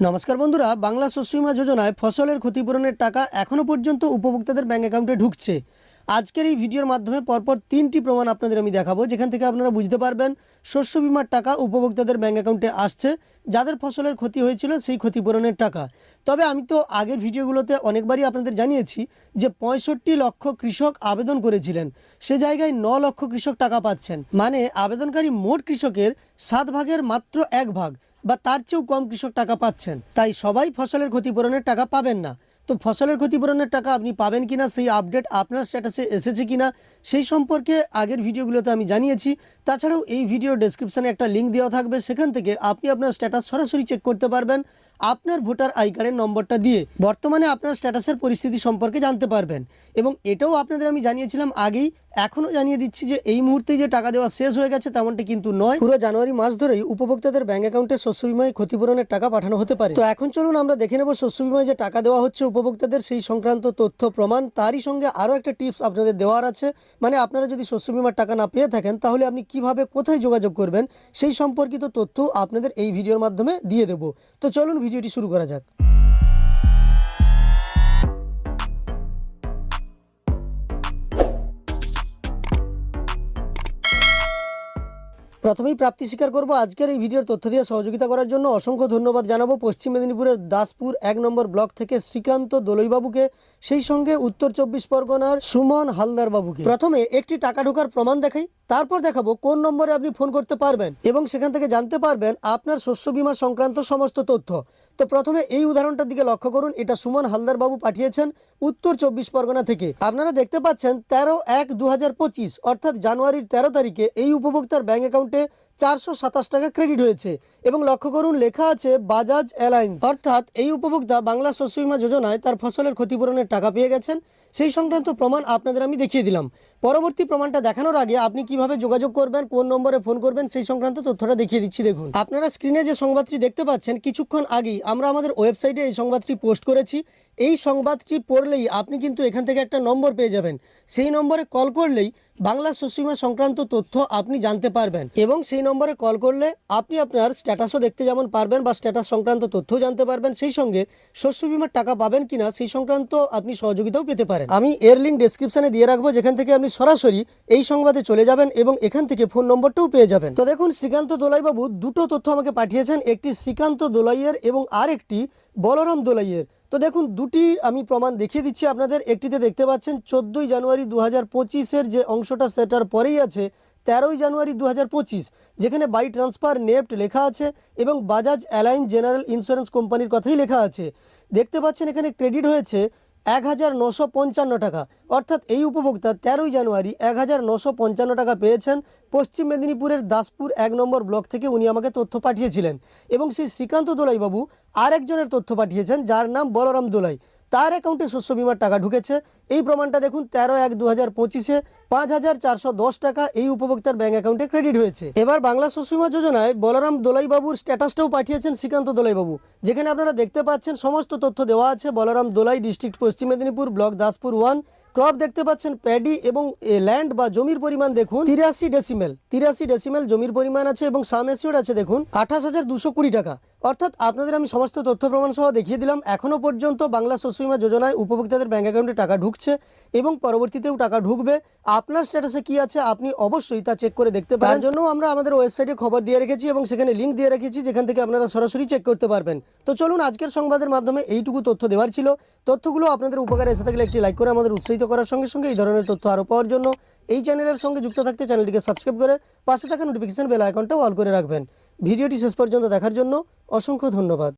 নমস্কার বন্ধুরা, বাংলা শস্য বীমা যোজনায় ফসলের ক্ষতিপূরণের টাকা এখনও পর্যন্ত উপভোক্তাদের ব্যাঙ্ক অ্যাকাউন্টে ঢুকছে। আজকের এই ভিডিওর মাধ্যমে পরপর 3টি প্রমাণ আপনাদের আমি দেখাবো, যেখান থেকে আপনারা বুঝতে পারবেন শস্য বীমার টাকা উপভোক্তাদের ব্যাঙ্ক অ্যাকাউন্টে আসছে, যাদের ফসলের ক্ষতি হয়েছিল সেই ক্ষতিপূরণের টাকা। তবে আমি তো আগের ভিডিওগুলোতে অনেকবারই আপনাদের জানিয়েছি যে 65 লক্ষ কৃষক আবেদন করেছিলেন, সে জায়গায় 9 লক্ষ কৃষক টাকা পাচ্ছেন। মানে আবেদনকারী মোট কৃষকের 7 ভাগের মাত্র 1 ভাগ বা তার চেয়েও কম কৃষক টাকা পাচ্ছেন। তাই সবাই ফসলের ক্ষতিপূরণের টাকা পাবেন না। তো ফসলের ক্ষতিপূরণের টাকা আপনি পাবেন কিনা, সেই আপডেট আপনার স্ট্যাটাসে এসেছে কিনা, সেই সম্পর্কে আগের ভিডিওগুলোতে আমি জানিয়েছি। তাছাড়াও এই ভিডিওর ডেসক্রিপশানে একটা লিঙ্ক দেওয়া থাকবে, সেখান থেকে আপনি আপনার স্ট্যাটাস সরাসরি চেক করতে পারবেন আপনার ভোটার আই কার্ডের নম্বরটা দিয়ে। বর্তমানে আপনার স্ট্যাটাসের পরিস্থিতি সম্পর্কে জানতে পারবেন। এবং এটাও আপনাদের আমি জানিয়েছিলাম আগেই, এখনও জানিয়ে দিচ্ছি যে এই মুহূর্তেই যে টাকা দেওয়া শেষ হয়ে গেছে তেমনটি কিন্তু নয়। পুরো জানুয়ারি মাস ধরেই উপভোক্তাদের ব্যাঙ্ক অ্যাকাউন্টে শস্য বিমায় ক্ষতিপূরণের টাকা পাঠানো হতে পারে। তো এখন চলুন আমরা দেখে নেব শস্য বিমায় যে টাকা দেওয়া হচ্ছে উপভোক্তাদের সেই সংক্রান্ত তথ্য প্রমাণ। তারই সঙ্গে আরও একটা টিপস আপনাদের দেওয়ার আছে, মানে আপনারা যদি শস্য বিমার টাকা না পেয়ে থাকেন তাহলে আপনি কিভাবে কোথায় যোগাযোগ করবেন সেই সম্পর্কিত তথ্য আপনাদের এই ভিডিওর মাধ্যমে দিয়ে দেব। তো চলুন ভিডিওটি শুরু করা যাক। প্রথমেই প্রাপ্তি স্বীকার করব, আজকের এই ভিডিওর তথ্য দিয়ে সহযোগিতা করার জন্য অসংখ্য ধন্যবাদ জানাবো পশ্চিম মেদিনীপুরের দাসপুর 1 নম্বর ব্লক থেকে শ্রীকান্ত দোলইবাবুকে, সেই সঙ্গে উত্তর 24 পরগনার সুমন হালদার বাবুকে। প্রথমে একটি টাকা ঢোকার প্রমাণ দেখাই, তারপর দেখাবো কোন নম্বরে আপনি ফোন করতে পারবেন এবং সেখান থেকে জানতে পারবেন আপনার শস্য বীমা সংক্রান্ত সমস্ত তথ্য। তো প্রথমে এই উদাহরণটার দিকে লক্ষ্য করুন, এটা সুমন হালদার বাবু পাঠিয়েছেন উত্তর 24 পরগনা থেকে। আপনারা দেখতে পাচ্ছেন 13/1/2025 অর্থাৎ জানুয়ারির 13 তারিখে এই উপভোক্তার ব্যাঙ্ক অ্যাকাউন্টে 427 টাকা ক্রেডিট হয়েছে এবং লক্ষ্য করুন লেখা আছে বাজাজ অ্যালায়েন্স। অর্থাৎ এই উপভোক্তা বাংলা শস্য বীমা যোজনায় তার ফসলের ক্ষতিপূরণের টাকা পেয়ে গেছেন। সেই সংক্রান্ত প্রমাণ আপনাদের আমি দেখিয়ে দিলাম। পরবর্তী প্রমাণটা দেখানোর আগে আপনি কিভাবে যোগাযোগ করবেন, কোন নম্বরে ফোন করবেন সেই সংক্রান্ত তথ্যটা দেখিয়ে দিচ্ছি। দেখুন, আপনারা স্ক্রিনে যে সংবাদটি দেখতে পাচ্ছেন, কিছুক্ষণ আগেই আমরা আমাদের ওয়েবসাইটে এই সংবাদটি পোস্ট করেছি। এই সংবাদটি পড়লেই আপনি কিন্তু এখান থেকে একটা নম্বর পেয়ে যাবেন, সেই নম্বরে কল করলেই বাংলা শস্য বীমা সংক্রান্ত তথ্য আপনি জানতে পারবেন এবং সেই নম্বরে কল করলে আপনি আপনার স্ট্যাটাসও দেখতে যেমন পারবেন বা স্ট্যাটাস সংক্রান্ত তথ্যও জানতে পারবেন, সেই সঙ্গে শস্য বীমার টাকা পাবেন কিনা সেই সংক্রান্ত আপনি সহযোগিতাও পেতে পারেন। আমি এর লিঙ্ক ডেসক্রিপশনে দিয়ে রাখবো, যেখান থেকে আপনি সরাসরি এই সংবাদে চলে যাবেন এবং এখান থেকে ফোন নম্বরটাও পেয়ে যাবেন। তো দেখুন, শ্রীকান্ত দোলাইবাবু দুটো তথ্য আমাকে পাঠিয়েছেন, একটি শ্রীকান্ত দোলাইয়ের এবং আর একটি বলরাম দোলাইয়ের। তো দেখুন, দুটি আমি প্রমাণ দেখিয়ে দিচ্ছি আপনাদের। একটিতে দেখতে পাচ্ছেন 14 জানুয়ারি 2025-এর যে অংশটা সেটার পরেই আছে 13 জানুয়ারি 2025, যেখানে বাই ট্রান্সফার নেফট লেখা আছে এবং বাজাজ অ্যালায়েন্স জেনারেল ইন্স্যুরেন্স কোম্পানির কথাই লেখা আছে। দেখতে পাচ্ছেন এখানে ক্রেডিট হয়েছে 1955 টাকা। অর্থাৎ এই উপভোক্তা 13 জানুয়ারি 1955 টাকা পেয়েছেন পশ্চিম মেদিনীপুরের দাসপুর 1 নম্বর ব্লক থেকে। উনি আমাকে তথ্য পাঠিয়েছিলেন এবং সেই শ্রীকান্ত দোলাইবাবু আর একজনের তথ্য পাঠিয়েছেন, যার নাম বলরাম দোলাই। তার অ্যাকাউন্টে শস্য বিমার টাকা ঢুকেছে। এই প্রমাণটা দেখুন, 13/1/2025-এ 5410 টাকা এই উপভোক্তার ব্যাঙ্ক অ্যাকাউন্টে ক্রেডিট হয়েছে। এবার বাংলা শস্য বীমা যোজনায় বলরাম দোলাইবাবুর স্ট্যাটাসটাও পাঠিয়েছেন শ্রীকান্ত দোলাইবাবু, যেখানে আপনারা দেখতে পাচ্ছেন সমস্ত তথ্য দেওয়া আছে। বলরাম দোলাই, ডিস্ট্রিক্ট পশ্চিম মেদিনীপুর, ব্লক দাসপুর 1। ক্রপ দেখতে পাচ্ছেন প্যাডি এবং ল্যান্ড বা জমির পরিমাণ দেখুন 83 ডেসিমেল জমির পরিমাণ আছে এবং সাম এসিওর আছে দেখুন 28,220 টাকা। অর্থাৎ আপনাদের আমি সমস্ত তথ্য প্রমাণ সহ দেখিয়ে দিলাম। এখনও পর্যন্ত বাংলা শস্য বীমা যোজনায় উপভোক্তাদের ব্যাঙ্ক অ্যাকাউন্টে টাকা ঢুকছে এবং পরবর্তীতেও টাকা ঢুকবে। আপনার স্ট্যাটাসে কি আছে আপনি অবশ্যই তা চেক করে দেখতে পারেন। তার জন্য আমরা আমাদের ওয়েবসাইটে খবর দিয়ে রেখেছি এবং সেখানে লিঙ্ক দিয়ে রেখেছি, যেখান থেকে আপনারা সরাসরি চেক করতে পারবেন। তো চলুন, আজকের সংবাদের মাধ্যমে এইটুকু তথ্য দেওয়ার ছিল। তথ্যগুলো আপনাদের উপকারে এসে থাকলে একটি লাইক করে আমাদের উৎসাহিত করার সঙ্গে সঙ্গে এই ধরনের তথ্য আরও পাওয়ার জন্য এই চ্যানেলের সঙ্গে যুক্ত থাকতে চ্যানেলটিকে সাবস্ক্রাইব করে পাশে থাকা নোটিফিকেশন বেল আইকনটাও অল করে রাখবেন। ভিডিওটি শেষ পর্যন্ত দেখার জন্য অসংখ্য ধন্যবাদ।